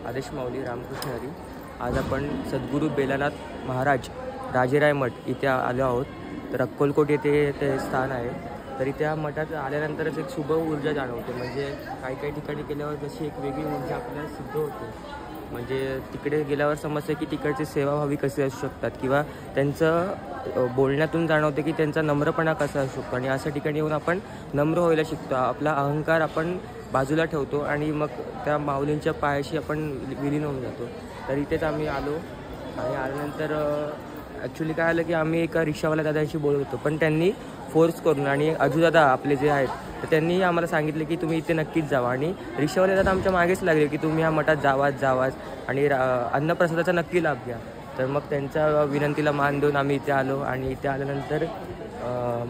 आदेश माऊली रामकृष्ण हरी. आज आपण सद्गुरू बेलानाथ महाराज राजेराय मठ इथे आलो आहोत. तर अक्कलकोट येथे ते स्थान आहे. तरी त्या मठात आल्यानंतरच एक शुभ ऊर्जा जाणवते. म्हणजे काही काही ठिकाणी गेल्यावर जशी एक वेगळी ऊर्जा आपल्याला सिद्ध होते. म्हणजे तिकडे गेल्यावर समजतं की तिकडची सेवाभावी कसे असू शकतात किंवा त्यांचं बोलण्यातून जाणवते की त्यांचा नम्रपणा कसा असू शकतो. आणि अशा ठिकाणी येऊन आपण नम्र व्हायला शिकतो. आपला अहंकार आपण बाजूला ठेवतो आणि मग त्या माऊलींच्या पायाशी आपण विलीन होऊन जातो. तर इथेच आम्ही आलो आणि आल्यानंतर ॲक्च्युली काय आलं की आम्ही एका रिक्षावाला दादांशी बोलत होतो. पण त्यांनी फोर्स करून आणि अजूदादा आपले जे आहेत तर त्यांनी आम्हाला सांगितले की तुम्ही इथे नक्कीच जावा. आणि रिक्षावाले दादा आमच्या मागेच लागले की तुम्ही या मठात जावाच आणि अन्नप्रसादाचा नक्की लाभ घ्या. तर मग त्यांच्या विनंतीला मान देऊन आम्ही इथे आलो. आणि इथे आल्यानंतर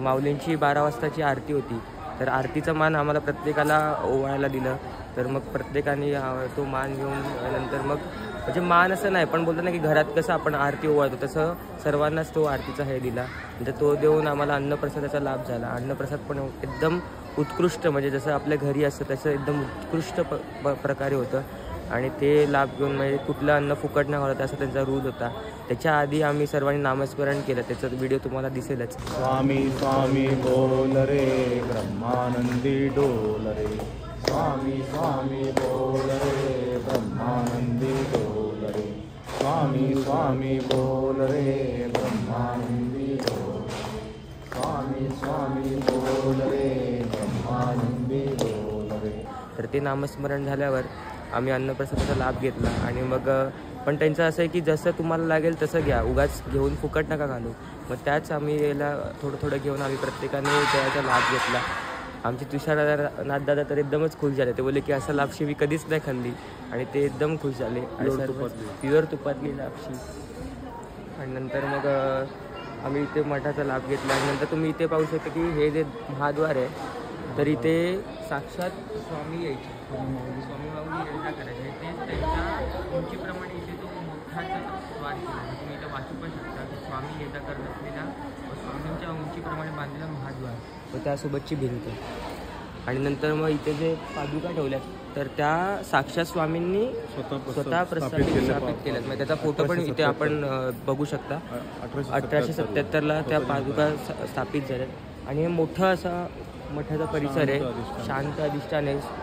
माऊलींची 12 वाजताची आरती होती. तर आरतीचा मान आम्हाला प्रत्येकाला ओवाळायला दिलं. तर मग प्रत्येकाने तो मान घेऊन नंतर मग म्हणजे मान असं नाही पण बोलतो ना की घरात कसं आपण आरती ओवाळतो तसं सर्वांनाच तो आरतीचा हे दिला. म्हणजे तो देऊन आम्हाला अन्नप्रसादाचा लाभ झाला. अन्नप्रसाद पण एकदम उत्कृष्ट म्हणजे जसं आपल्या घरी असतं तसं एकदम उत्कृष्ट प्रकारे होतं. आणि ते लाभ घेऊन म्हणजे कुठलं अन्न फुकट नाही घालत असा त्यांचा रूल होता. त्याच्या आधी आम्ही सर्वांनी नामस्मरण केलं. त्याचा व्हिडिओ तुम्हाला दिसेलच. स्वामी स्वामी बोल रे ब्रह्मानंदी डोल रे. स्वामी स्वामी बोल रे ब्रह्मानंदी डोल रे. स्वामी स्वामी बोल रे ब्रह्मानंदी डोल. स्वामी स्वामी बोल रे ब्रह्मानंदी डोल रे. तर ते नामस्मरण झाल्यावर आम्ही अन्नप्रसादाचा लाभ घेतला. आणि मग पण त्यांचं असं आहे की जसं तुम्हाला लागेल तसं घ्या, उगाच घेऊन फुकट नका घालू. मग त्याच आम्ही याला थोडं थोडं घेऊन आम्ही प्रत्येकाने त्याचा लाभ घेतला. आमचे तुषारनाथ दादा तर एकदमच खुश झाले. ते बोलले की असं लापशी मी कधीच नाही खाल्ली. आणि ते एकदम खुश झाले. प्युअर तुपातली लापशी. आणि नंतर मग आम्ही इथे मठाचा लाभ घेतला. आणि नंतर तुम्ही इथे पाहू शकता की हे जे महाद्वार आहे तर इथे साक्षात स्वामी यायचे. स्वामी माऊली यांना करायचे. ते त्यांच्या उंचीप्रमाणे इथे तो मोठाचा द्वार केला. तुम्ही इथं वाचू पण शकता की स्वामी येता करत असलेला स्वामींच्या उंचीप्रमाणे बांधलेला महाद्वार व त्यासोबतची भिंत. आणि नंतर मग इथे जे पादुका ठेवल्यात तर त्या साक्षात स्वामींनी स्वतः प्रस्थापित केल्यात. म्हणजे त्याचा फोटो पण इथे आपण बघू शकता. 1877ला त्या पादुका स्थापित झाल्यात. आणि हे मोठं असा मठाचा परिसर आहे. शांत अधिष्ठान आहे.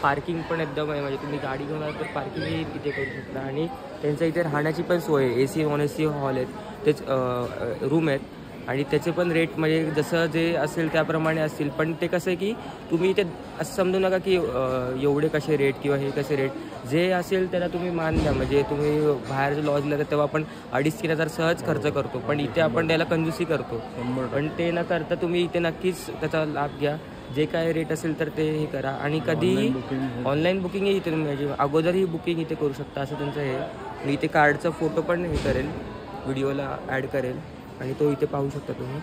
पार्किंग पण एकदम आहे. म्हणजे तुम्ही गाडी घेऊन आला तर पार्किंगही इथे करू शकता. आणि त्यांचं इथे राहण्याची पण सोय आहे. AC नॉन AC हॉल आहेत. तेच रूम आहेत. आणि त्याचे पण रेट म्हणजे जसं जे असेल त्याप्रमाणे असतील. पण ते कसं आहे की तुम्ही इथे असं समजू नका की एवढे कसे रेट किंवा हे कसे रेट. जे असेल त्याला तुम्ही मान द्या. म्हणजे तुम्ही बाहेर लॉजला तर तेव्हा आपण 2,500-3,000 सहज खर्च करतो. पण इथे आपण त्याला कंजूसी करतो. पण ते न करता तुम्ही इथे नक्कीच त्याचा लाभ घ्या. जे काय रेट असेल तर ते हे करा. आणि कधीही ऑनलाईन बुकिंगही इथे तुम्ही म्हणजे अगोदरही बुकिंग इथे करू शकता असं त्यांचं हे. मी इथे कार्डचा फोटो पण हे करेल, व्हिडिओला ॲड करेल. आणि तो इथे पाहू शकता तुम्ही.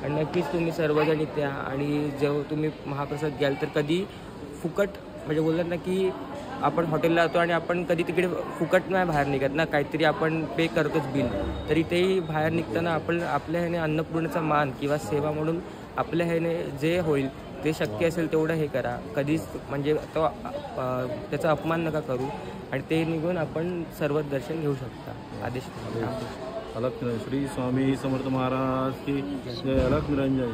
आणि नक्कीच तुम्ही सर्वजण इथे या. आणि जेव्हा तुम्ही महाप्रसाद घ्याल तर कधी फुकट म्हणजे बोललात ना की आपण हॉटेलला जातो आणि आपण कधी तिकडे फुकट नाही बाहेर निघत ना, काहीतरी आपण पे करतोच बिल. तर इथेही बाहेर निघताना आपण आपल्या ह्याने अन्नपूर्णेचा मान किंवा सेवा म्हणून आपल्या ह्याने जे होईल ते शक्य असेल तेवढं हे करा. कधीच म्हणजे तो त्याचा अपमान नका करू. आणि ते निघून आपण सर्व दर्शन घेऊ शकता. आदेश अलख श्री स्वामी समर्थ महाराज की जय. अलख निरंजन.